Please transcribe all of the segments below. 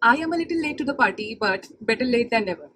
I am a little late to the party, but better late than never.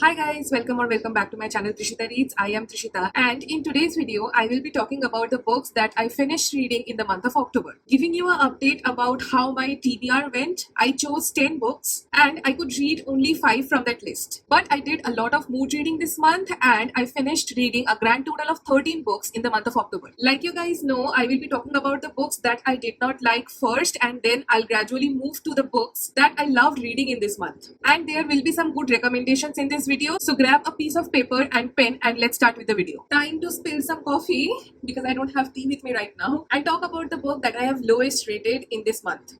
Hi guys, welcome or welcome back to my channel Trishita Reads. I am Trishita, and in today's video I will be talking about the books that I finished reading in the month of October. Giving you an update about how my TBR went. I chose 10 books and I could read only 5 from that list. But I did a lot of mood reading this month and I finished reading a grand total of 13 books in the month of October. Like you guys know, I will be talking about the books that I did not like first, and then I'll gradually move to the books that I loved reading in this month. And there will be some good recommendations in this video, so grab a piece of paper and pen and let's start with the video. Time to spill some coffee because I don't have tea with me right now and talk about the book that I have lowest rated in this month.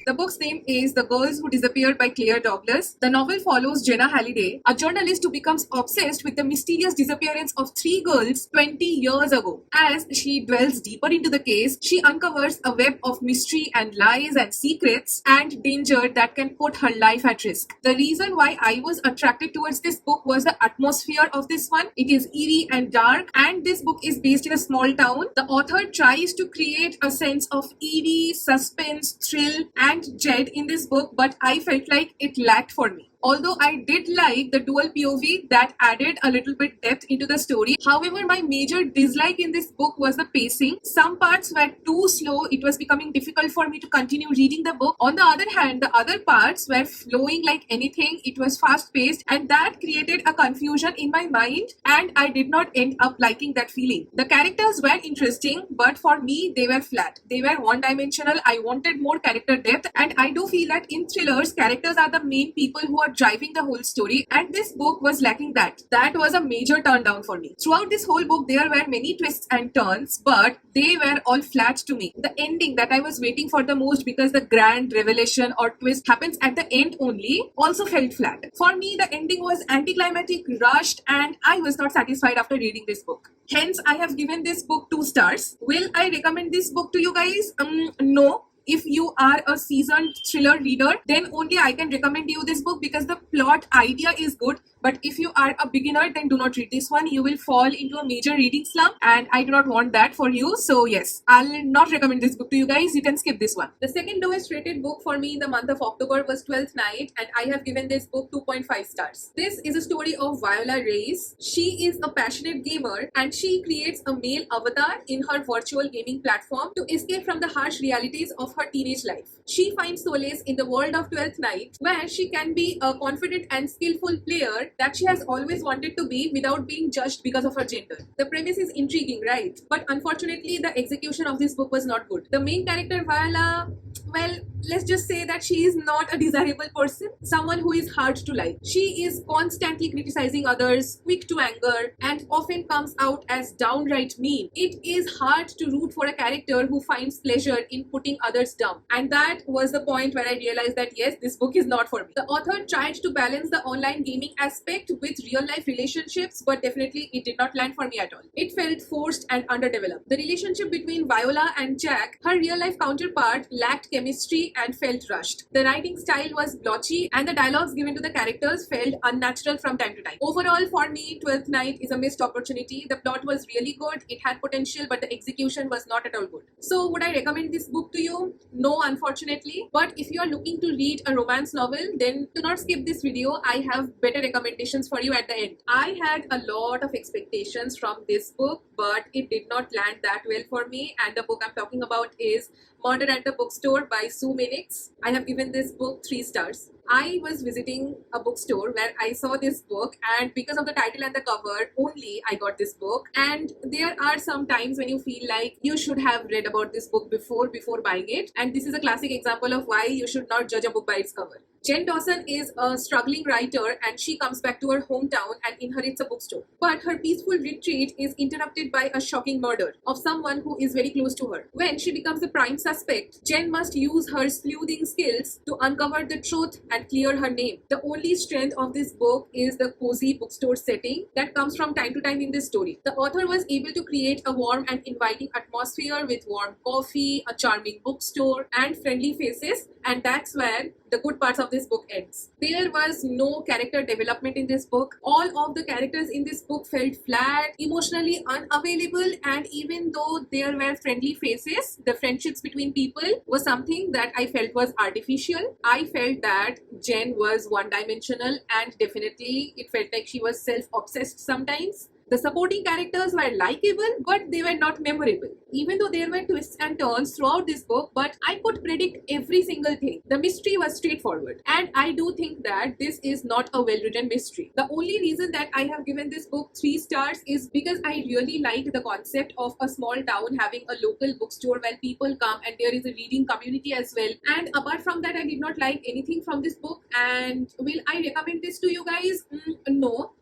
The book's name is The Girls Who Disappeared by Claire Douglas. The novel follows Jenna Halliday, a journalist who becomes obsessed with the mysterious disappearance of 3 girls 20 years ago. As she dwells deeper into the case, she uncovers a web of mystery and lies and secrets and danger that can put her life at risk. The reason why I was attracted towards this book was the atmosphere of this one. It is eerie and dark, and this book is based in a small town. The author tries to create a sense of eerie, suspense, thrill, and dread in this book, but I felt like it lacked for me. Although I did like the dual POV that added a little bit depth into the story. However, my major dislike in this book was the pacing. Some parts were too slow. It was becoming difficult for me to continue reading the book. On the other hand, the other parts were flowing like anything. It was fast paced, and that created a confusion in my mind, and I did not end up liking that feeling. The characters were interesting, but for me, they were flat. They were one-dimensional. I wanted more character depth, and I do feel that in thrillers, characters are the main people who are driving the whole story, and this book was lacking that. That was a major turn down for me. Throughout this whole book, there were many twists and turns, but they were all flat to me. The ending that I was waiting for the most, because the grand revelation or twist happens at the end only, also felt flat. For me, the ending was anticlimactic, rushed, and I was not satisfied after reading this book. Hence, I have given this book 2 stars. Will I recommend this book to you guys? No. If you are a seasoned thriller reader, then only I can recommend you this book because the plot idea is good. But if you are a beginner, then do not read this one. You will fall into a major reading slump, and I do not want that for you. So yes, I'll not recommend this book to you guys. You can skip this one. The second lowest rated book for me in the month of October was 12th Night, and I have given this book 2.5 stars. This is a story of Viola Reyes. She is a passionate gamer, and she creates a male avatar in her virtual gaming platform to escape from the harsh realities of her teenage life. She finds solace in the world of 12th Night, where she can be a confident and skillful player that she has always wanted to be without being judged because of her gender. The premise is intriguing, right? But unfortunately, the execution of this book was not good. The main character, Viola, well, let's just say that she is not a desirable person, someone who is hard to like. She is constantly criticizing others, quick to anger, and often comes out as downright mean. It is hard to root for a character who finds pleasure in putting others down. And that was the point where I realized that yes, this book is not for me. The author tried to balance the online gaming aspect with real life relationships, but definitely it did not land for me at all. It felt forced and underdeveloped. The relationship between Viola and Jack, her real life counterpart, lacked chemistry and felt rushed. The writing style was blotchy, and the dialogues given to the characters felt unnatural from time to time. Overall, for me, 12th Night is a missed opportunity. The plot was really good, it had potential, but the execution was not at all good. So would I recommend this book to you? No, unfortunately. But if you are looking to read a romance novel, then do not skip this video. I have better recommendations for you at the end. I had a lot of expectations from this book, but it did not land that well for me, and the book I'm talking about is Murder at the Bookstore by Sue Minix. I have given this book 3 stars. I was visiting a bookstore where I saw this book, and because of the title and the cover only, I got this book. And there are some times when you feel like you should have read about this book before buying it, and this is a classic example of why you should not judge a book by its cover. Jen Dawson is a struggling writer, and she comes back to her hometown and inherits a bookstore. But her peaceful retreat is interrupted by a shocking murder of someone who is very close to her. When she becomes the prime suspect, Jen must use her sleuthing skills to uncover the truth and clear her name. The only strength of this book is the cozy bookstore setting that comes from time to time in this story. The author was able to create a warm and inviting atmosphere with warm coffee, a charming bookstore, and friendly faces, and that's where the good parts of this book ends. There was no character development in this book. All of the characters in this book felt flat, emotionally unavailable, and even though there were friendly faces, the friendships between people was something that I felt was artificial. I felt that Jen was one-dimensional, and definitely it felt like she was self-obsessed sometimes. The supporting characters were likable, but they were not memorable. Even though there were twists and turns throughout this book, but I could predict every single thing. The mystery was straightforward, and I do think that this is not a well-written mystery. The only reason that I have given this book 3 stars is because I really liked the concept of a small town having a local bookstore where people come and there is a reading community as well. And apart from that, I did not like anything from this book. And will I recommend this to you guys?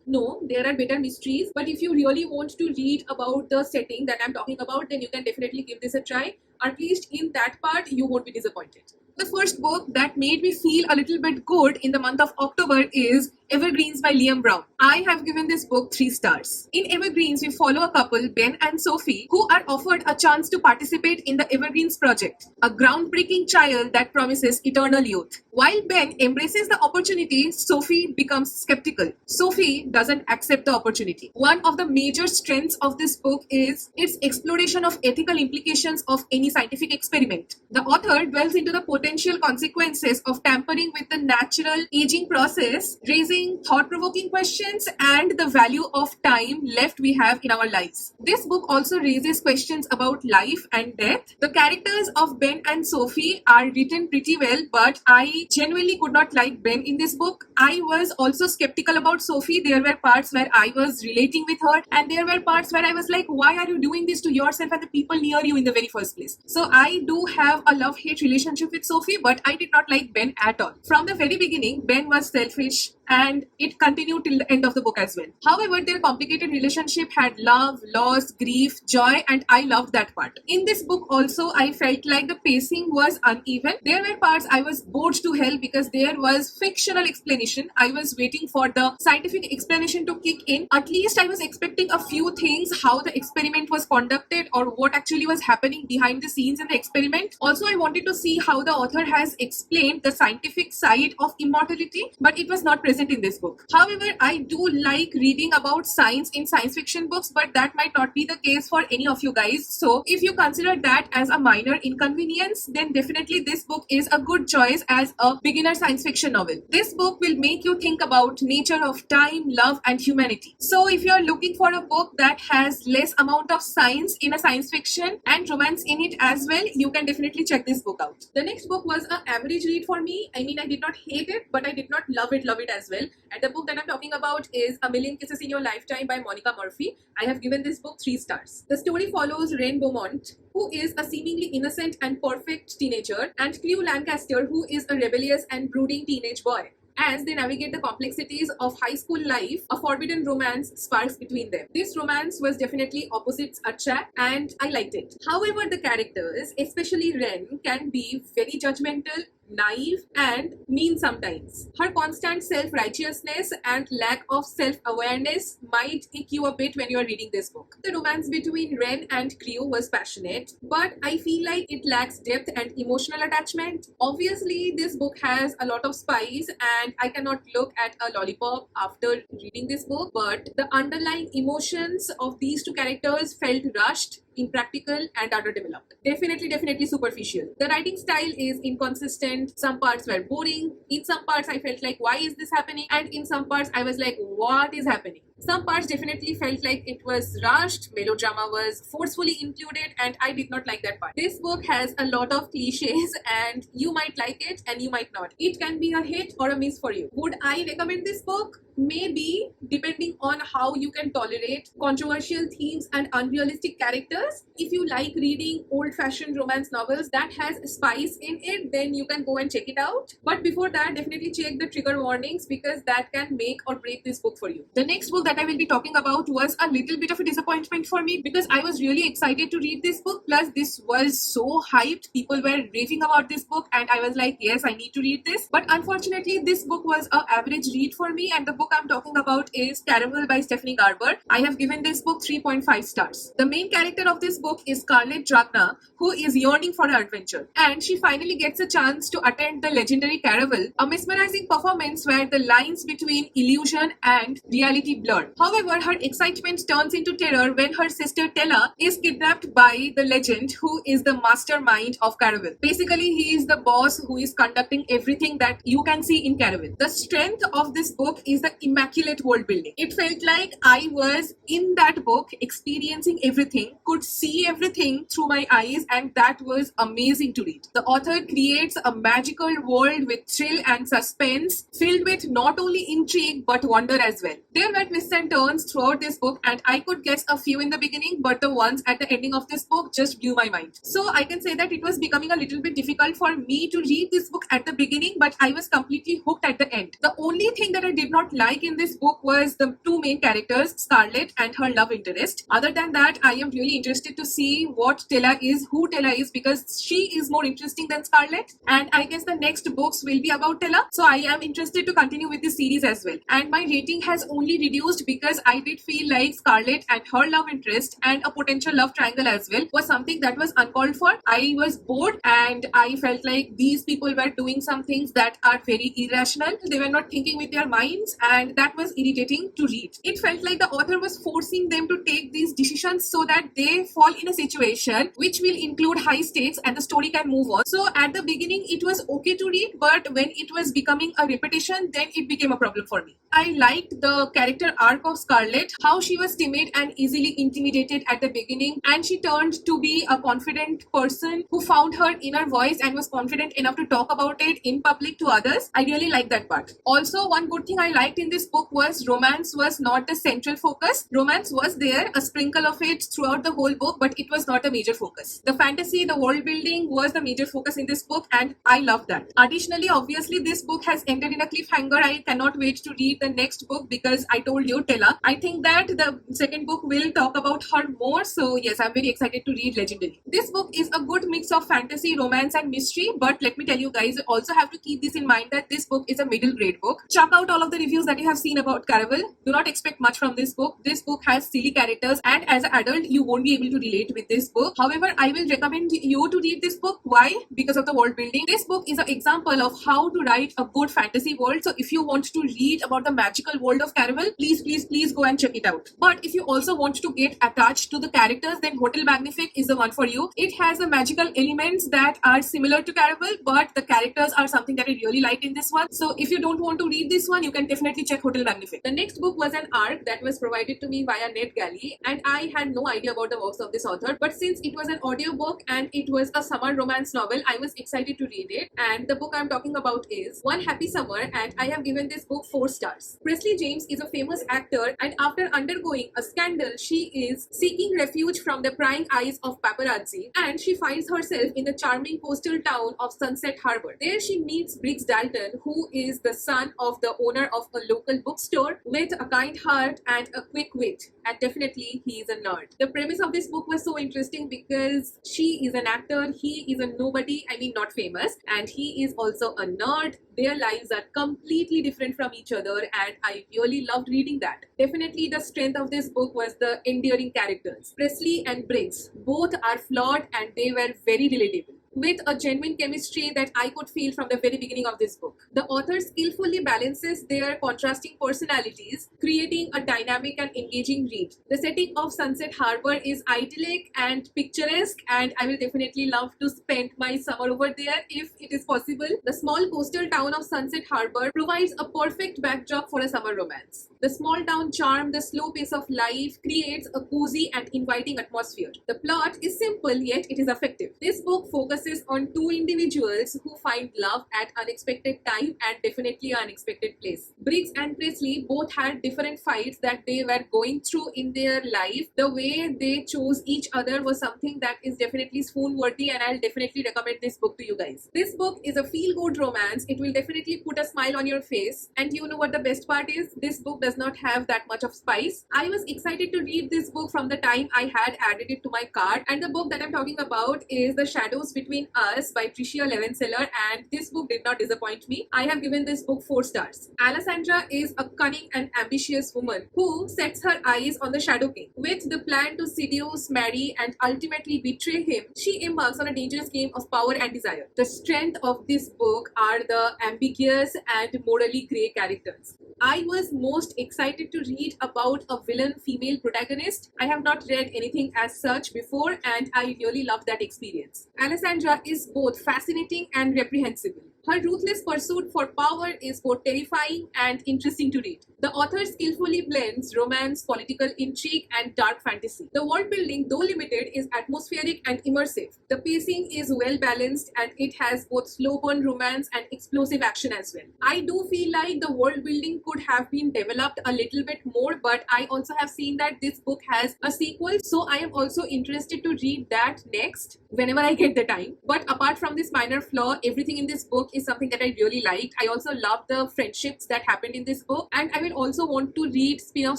No, there are better mysteries. But if you really want to read about the setting that I'm talking about, then you can definitely give this a try. At least in that part, you won't be disappointed. The first book that made me feel a little bit good in the month of October is Evergreens by Liam Brown. I have given this book 3 stars. In Evergreens, we follow a couple, Ben and Sophie, who are offered a chance to participate in the Evergreens project, a groundbreaking trial that promises eternal youth. While Ben embraces the opportunity, Sophie becomes skeptical. Sophie doesn't accept the opportunity. One of the major strengths of this book is its exploration of ethical implications of any scientific experiment. The author dwells into the potential consequences of tampering with the natural aging process, raising thought-provoking questions and the value of time left we have in our lives. This book also raises questions about life and death. The characters of Ben and Sophie are written pretty well, but I genuinely could not like Ben in this book. I was also skeptical about Sophie. There were parts where I was relating with her, and there were parts where I was like, why are you doing this to yourself and the people near you in the very first place? So I do have a love-hate relationship with Sophie, but I did not like Ben at all. From the very beginning, Ben was selfish, and it continued till the end of the book as well. However, their complicated relationship had love, loss, grief, joy, and I loved that part. In this book also, I felt like the pacing was uneven. There were parts I was bored to hell because there was fictional explanation. I was waiting for the scientific explanation to kick in. At least I was expecting a few things, how the experiment was conducted or what actually was happening behind the scenes in the experiment. Also, I wanted to see how the author has explained the scientific side of immortality, but it was not present in this book. However, I do like reading about science in science fiction books, but that might not be the case for any of you guys. So if you consider that as a minor inconvenience, then definitely this book is a good choice as a beginner science fiction novel. This book will make you think about nature of time, love, and humanity. So if you're looking for a book that has less amount of science in a science fiction and romance in it as well, you can definitely check this book out. The next book was an average read for me. I mean, I did not hate it, but I did not love it as well. And the book that I'm talking about is A Million Kisses in Your Lifetime by Monica Murphy. I have given this book 3 stars. The story follows Ren Beaumont, who is a seemingly innocent and perfect teenager, and Cleo Lancaster, who is a rebellious and brooding teenage boy. As they navigate the complexities of high school life, a forbidden romance sparks between them. This romance was definitely opposites attract, and I liked it. However, the characters, especially Ren, can be very judgmental, naive, and mean sometimes. Her constant self-righteousness and lack of self-awareness might ick you a bit when you are reading this book. The romance between Ren and Cleo was passionate, but I feel like it lacks depth and emotional attachment. Obviously, this book has a lot of spice, and I cannot look at a lollipop after reading this book, but the underlying emotions of these two characters felt rushed, impractical, and underdeveloped. Definitely superficial. The writing style is inconsistent. Some parts were boring. In some parts I felt like, why is this happening? And in some parts I was like, what is happening? Some parts definitely felt like it was rushed, melodrama was forcefully included, and I did not like that part. This book has a lot of cliches, and you might like it and you might not. It can be a hit or a miss for you. Would I recommend this book? Maybe, depending on how you can tolerate controversial themes and unrealistic characters. If you like reading old-fashioned romance novels that has spice in it, then you can go and check it out. But before that, definitely check the trigger warnings, because that can make or break this book for you. The next book that that I will be talking about was a little bit of a disappointment for me because I was really excited to read this book. Plus, this was so hyped. People were raving about this book, and I was like, yes, I need to read this. But unfortunately, this book was an average read for me, and the book I'm talking about is Caraval by Stephanie Garber. I have given this book 3.5 stars. The main character of this book is Scarlett Drachna, who is yearning for an adventure, and she finally gets a chance to attend the legendary Caraval, a mesmerizing performance where the lines between illusion and reality blur. However, her excitement turns into terror when her sister Tella is kidnapped by the legend who is the mastermind of Caraval. Basically, he is the boss who is conducting everything that you can see in Caraval. The strength of this book is the immaculate world building. It felt like I was in that book, experiencing everything, could see everything through my eyes, and that was amazing to read. The author creates a magical world with thrill and suspense, filled with not only intrigue but wonder as well. There were twists and turns throughout this book, and I could guess a few in the beginning, but the ones at the ending of this book just blew my mind. So I can say that it was becoming a little bit difficult for me to read this book at the beginning, but I was completely hooked at the end. The only thing that I did not like in this book was the two main characters, Scarlett and her love interest. Other than that, I am really interested to see what Tella is, who Tella is, because she is more interesting than Scarlett, and I guess the next books will be about Tella. So I am interested to continue with this series as well. And my rating has only reduced because I did feel like Scarlett and her love interest and a potential love triangle as well was something that was uncalled for. I was bored and I felt like these people were doing some things that are very irrational. They were not thinking with their minds, and that was irritating to read. It felt like the author was forcing them to take these decisions so that they fall in a situation which will include high stakes and the story can move on. So at the beginning it was okay to read, but when it was becoming a repetition, then it became a problem for me. I liked the character arc of Scarlett, how she was timid and easily intimidated at the beginning, and she turned to be a confident person who found her inner voice and was confident enough to talk about it in public to others. I really liked that part. Also, one good thing I liked in this book was romance was not the central focus. Romance was there, a sprinkle of it throughout the whole book, but it was not a major focus. The fantasy, the world building was the major focus in this book, and I love that. Additionally, obviously, this book has ended in a cliffhanger. I cannot wait to read the next book because I told you, Tella. I think that the second book will talk about her more. So yes, I'm very excited to read Legendary. This book is a good mix of fantasy, romance, and mystery. But let me tell you guys, you also have to keep this in mind that this book is a middle grade book. Check out all of the reviews that you have seen about Caraval. Do not expect much from this book. This book has silly characters, and as an adult, you won't be able to relate with this book. However, I will recommend you to read this book. Why? Because of the world building. This book is an example of how to write a good fantasy world. So if you want to read about the magical world of Caraval, please go and check it out. But if you also want to get attached to the characters, then Hotel Magnifique is the one for you. It has the magical elements that are similar to Caraval, but the characters are something that I really liked in this one. So if you don't want to read this one, you can definitely check Hotel Magnifique. The next book was an arc that was provided to me via NetGalley, and I had no idea about the works of this author. But since it was an audiobook and it was a summer romance novel, I was excited to read it. And the book I'm talking about is One Happy Summer, and I have given this book 4 stars. Presley James is a famous actor, and after undergoing a scandal, she is seeking refuge from the prying eyes of paparazzi, and she finds herself in the charming coastal town of Sunset Harbor. There she meets Briggs Dalton, who is the son of the owner of a local bookstore with a kind heart and a quick wit, and definitely he is a nerd. The premise of this book was so interesting because she is an actor, he is a nobody, I mean not famous, and he is also a nerd. Their lives are completely different from each other, and I really loved reading that. Definitely the strength of this book was the endearing characters. Presley and Briggs both are flawed and they were very relatable, with a genuine chemistry that I could feel from the very beginning of this book. The author skillfully balances their contrasting personalities, creating a dynamic and engaging read. The setting of Sunset Harbor is idyllic and picturesque, and I will definitely love to spend my summer over there if it is possible. The small coastal town of Sunset Harbor provides a perfect backdrop for a summer romance. The small town charm, the slow pace of life creates a cozy and inviting atmosphere. The plot is simple, yet it is effective. This book focuses focuses on two individuals who find love at unexpected time and definitely unexpected place. Briggs and Presley both had different fights that they were going through in their life. The way they chose each other was something that is definitely swoon worthy, and I'll definitely recommend this book to you guys. This book is a feel good romance. It will definitely put a smile on your face, and you know what the best part is? This book does not have that much of spice. I was excited to read this book from the time I had added it to my cart, and the book that I'm talking about is The Shadows Between Us by Tricia Levenseller, and this book did not disappoint me. I have given this book 4 stars. Alessandra is a cunning and ambitious woman who sets her eyes on the Shadow King. With the plan to seduce, marry, and ultimately betray him, she embarks on a dangerous game of power and desire. The strength of this book are the ambiguous and morally grey characters. I was most excited to read about a villain female protagonist. I have not read anything as such before, and I really loved that experience. Alessandra is both fascinating and reprehensible. Her ruthless pursuit for power is both terrifying and interesting to read. The author skillfully blends romance, political intrigue, and dark fantasy. The world building, though limited, is atmospheric and immersive. The pacing is well balanced, and it has both slow burn romance and explosive action as well. I do feel like the world building could have been developed a little bit more, but I also have seen that this book has a sequel, so I am also interested to read that next whenever I get the time. But apart from this minor flaw, everything in this book is something that I really liked. I also love the friendships that happened in this book, and I will also want to read spin-off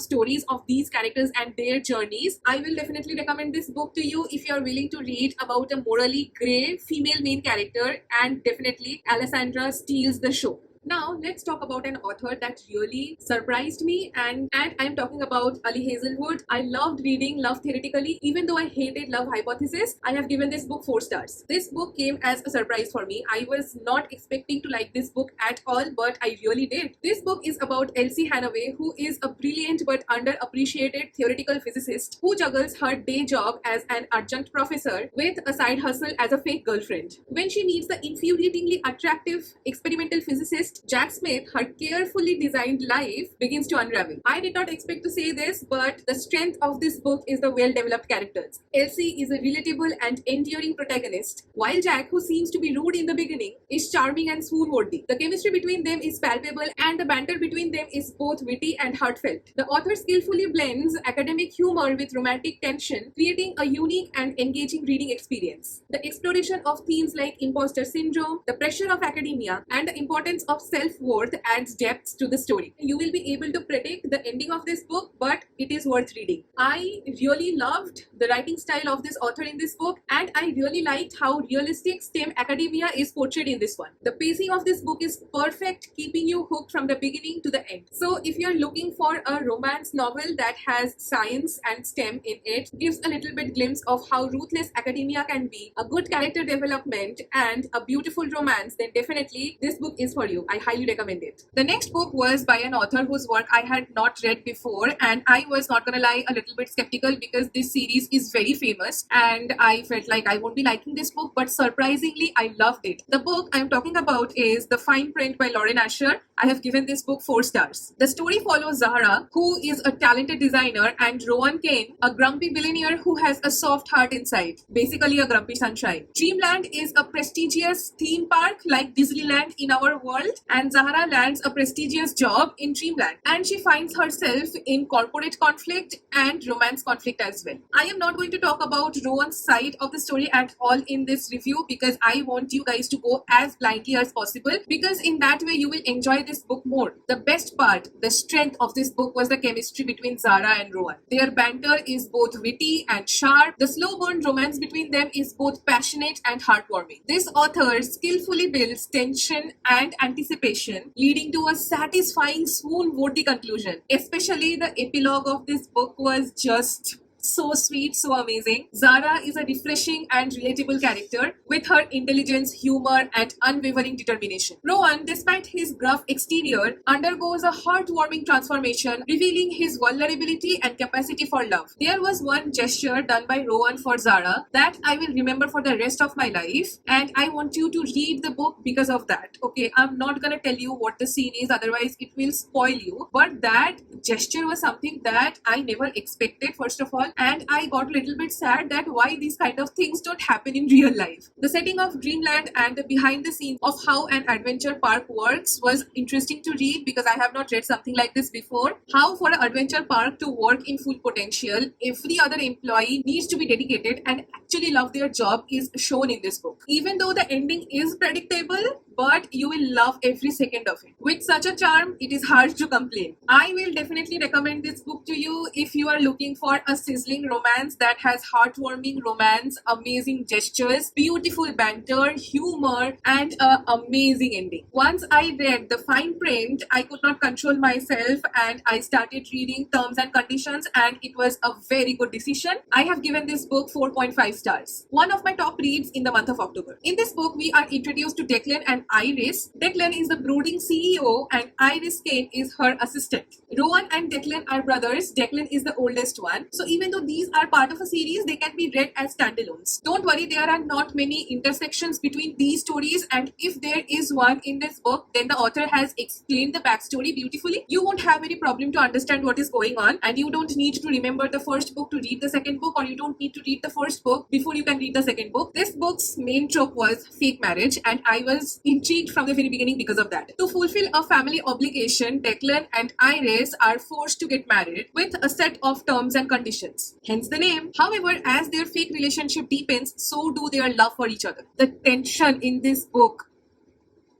stories of these characters and their journeys. I will definitely recommend this book to you if you are willing to read about a morally grey female main character, and definitely Alessandra steals the show. Now, let's talk about an author that really surprised me, and I'm talking about Ali Hazelwood. I loved reading Love Theoretically. Even though I hated Love Hypothesis, I have given this book 4 stars. This book came as a surprise for me. I was not expecting to like this book at all, but I really did. This book is about Elsie Hanaway, who is a brilliant but underappreciated theoretical physicist who juggles her day job as an adjunct professor with a side hustle as a fake girlfriend. When she meets the infuriatingly attractive experimental physicist Jack Smith, her carefully designed life begins to unravel. I did not expect to say this, but the strength of this book is the well-developed characters. Elsie is a relatable and enduring protagonist, while Jack, who seems to be rude in the beginning, is charming and swoon-worthy. The chemistry between them is palpable, and the banter between them is both witty and heartfelt. The author skillfully blends academic humor with romantic tension, creating a unique and engaging reading experience. The exploration of themes like imposter syndrome, the pressure of academia, and the importance of self-worth adds depth to the story. You will be able to predict the ending of this book, but it is worth reading. I really loved the writing style of this author in this book, and I really liked how realistic STEM academia is portrayed in this one. The pacing of this book is perfect, keeping you hooked from the beginning to the end. So if you're looking for a romance novel that has science and STEM in it, gives a little bit glimpse of how ruthless academia can be, a good character development, and a beautiful romance, then definitely this book is for you. I highly recommend it. The next book was by an author whose work I had not read before, and I was not gonna lie, a little bit skeptical because this series is very famous and I felt like I won't be liking this book, but surprisingly I loved it. The book I'm talking about is The Fine Print by Lauren Asher. I have given this book 4 stars. The story follows Zahra, who is a talented designer, and Rowan Kane, a grumpy billionaire who has a soft heart inside. Basically a grumpy sunshine. Dreamland is a prestigious theme park like Disneyland in our world, and Zahra lands a prestigious job in Dreamland, and she finds herself in corporate conflict and romance conflict as well. I am not going to talk about Rowan's side of the story at all in this review because I want you guys to go as blindly as possible, because in that way you will enjoy this book more. The best part, the strength of this book was the chemistry between Zahra and Rowan. Their banter is both witty and sharp. The slow burn romance between them is both passionate and heartwarming. This author skillfully builds tension and anticipation, leading to a satisfying swoon-worthy conclusion. Especially the epilogue of this book was just so sweet, so amazing. Zahra is a refreshing and relatable character with her intelligence, humor, and unwavering determination. Rowan, despite his gruff exterior, undergoes a heartwarming transformation, revealing his vulnerability and capacity for love. There was one gesture done by Rowan for Zahra that I will remember for the rest of my life, and I want you to read the book because of that. Okay, I'm not gonna tell you what the scene is, otherwise it will spoil you. But that gesture was something that I never expected, first of all. and I got a little bit sad that why these kind of things don't happen in real life. The setting of Dreamland and the behind the scenes of how an adventure park works was interesting to read because I have not read something like this before. How for an adventure park to work in full potential, every other employee needs to be dedicated and actually love their job is shown in this book. Even though the ending is predictable, but you will love every second of it. With such a charm, it is hard to complain. I will definitely recommend this book to you if you are looking for a sizzling romance that has heartwarming romance, amazing gestures, beautiful banter, humor, and an amazing ending. Once I read the fine print, I could not control myself and I started reading terms and conditions, and it was a very good decision. I have given this book 4.5 stars. One of my top reads in the month of October. In this book, we are introduced to Declan and Iris. Declan is the brooding CEO and Iris Kane is her assistant. Rowan and Declan are brothers. Declan is the oldest one. So even though these are part of a series, they can be read as standalones. Don't worry, there are not many intersections between these stories, and if there is one in this book, then the author has explained the backstory beautifully. You won't have any problem to understand what is going on, and you don't need to remember the first book to read the second book, or you don't need to read the first book before you can read the second book. This book's main trope was fake marriage, and I was intrigued from the very beginning because of that. To fulfill a family obligation, Declan and Iris are forced to get married with a set of terms and conditions. Hence the name. However, as their fake relationship deepens, so do their love for each other. The tension in this book,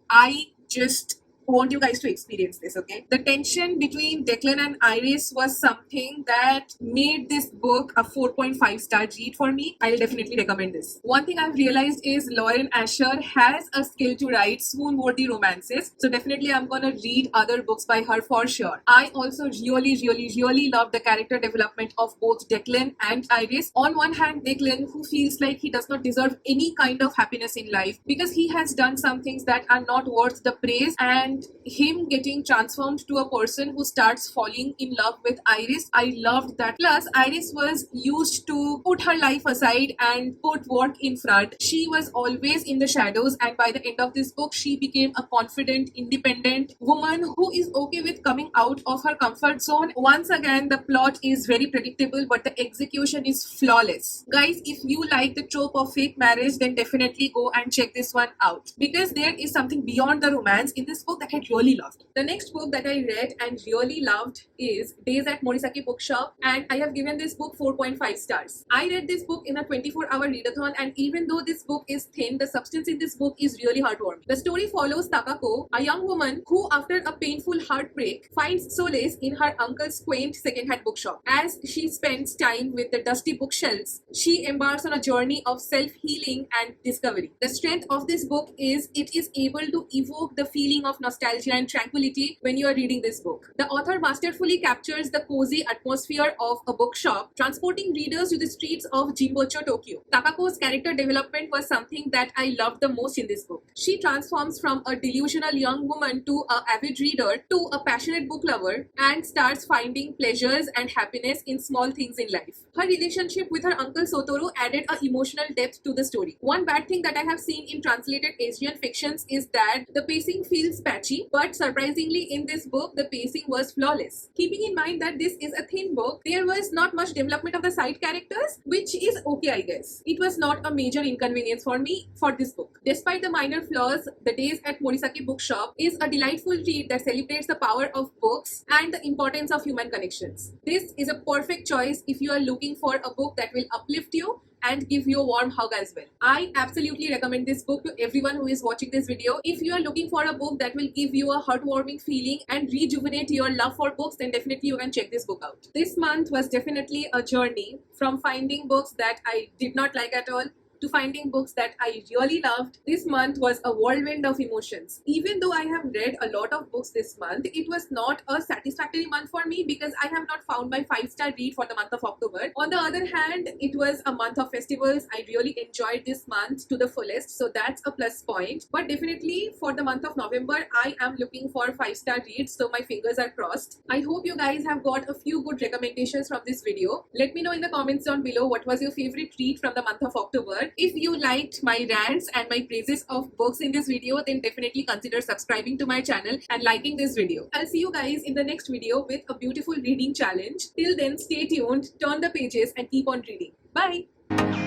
I just want you guys to experience this, okay? The tension between Declan and Iris was something that made this book a 4.5 star read for me. I'll definitely recommend this. One thing I've realized is Lauren Asher has a skill to write swoon-worthy romances. So definitely I'm gonna read other books by her for sure. I also really love the character development of both Declan and Iris. On one hand, Declan, who feels like he does not deserve any kind of happiness in life because he has done some things that are not worth the praise, and him getting transformed to a person who starts falling in love with Iris. I loved that. Plus, Iris was used to put her life aside and put work in front. She was always in the shadows, and by the end of this book, she became a confident, independent woman who is okay with coming out of her comfort zone. Once again, the plot is very predictable, but the execution is flawless. Guys, if you like the trope of fake marriage, then definitely go and check this one out because there is something beyond the romance in this book that I really loved. The next book that I read and really loved is Days at Morisaki Bookshop, and I have given this book 4.5 stars. I read this book in a 24-hour readathon, and even though this book is thin, the substance in this book is really heartwarming. The story follows Takako, a young woman who, after a painful heartbreak, finds solace in her uncle's quaint second-hand bookshop. As she spends time with the dusty bookshelves, she embarks on a journey of self-healing and discovery. The strength of this book is it is able to evoke the feeling of nostalgia and tranquility when you are reading this book. The author masterfully captures the cozy atmosphere of a bookshop, transporting readers to the streets of Jimbocho, Tokyo. Takako's character development was something that I loved the most in this book. She transforms from a delusional young woman to an avid reader to a passionate book lover and starts finding pleasures and happiness in small things in life. Her relationship with her uncle Sotoro added an emotional depth to the story. One bad thing that I have seen in translated Asian fictions is that the pacing feels patchy, but surprisingly in this book, the pacing was flawless. Keeping in mind that this is a thin book, there was not much development of the side characters, which is okay, I guess. It was not a major inconvenience for me for this book. Despite the minor flaws, The Days at Morisaki Bookshop is a delightful read that celebrates the power of books and the importance of human connections. This is a perfect choice if you are looking for a book that will uplift you and give you a warm hug as well. I absolutely recommend this book to everyone who is watching this video. If you are looking for a book that will give you a heartwarming feeling and rejuvenate your love for books, then definitely you can check this book out. This month was definitely a journey from finding books that I did not like at all to finding books that I really loved. This month was a whirlwind of emotions. Even though I have read a lot of books this month, it was not a satisfactory month for me because I have not found my 5-star read for the month of October. On the other hand, it was a month of festivals. I really enjoyed this month to the fullest, so that's a plus point. But definitely for the month of November, I am looking for 5-star reads, so my fingers are crossed. I hope you guys have got a few good recommendations from this video. Let me know in the comments down below what was your favorite read from the month of October. If you liked my rants and my praises of books in this video, then definitely consider subscribing to my channel and liking this video. I'll see you guys in the next video with a beautiful reading challenge. Till then, stay tuned, turn the pages and keep on reading. Bye.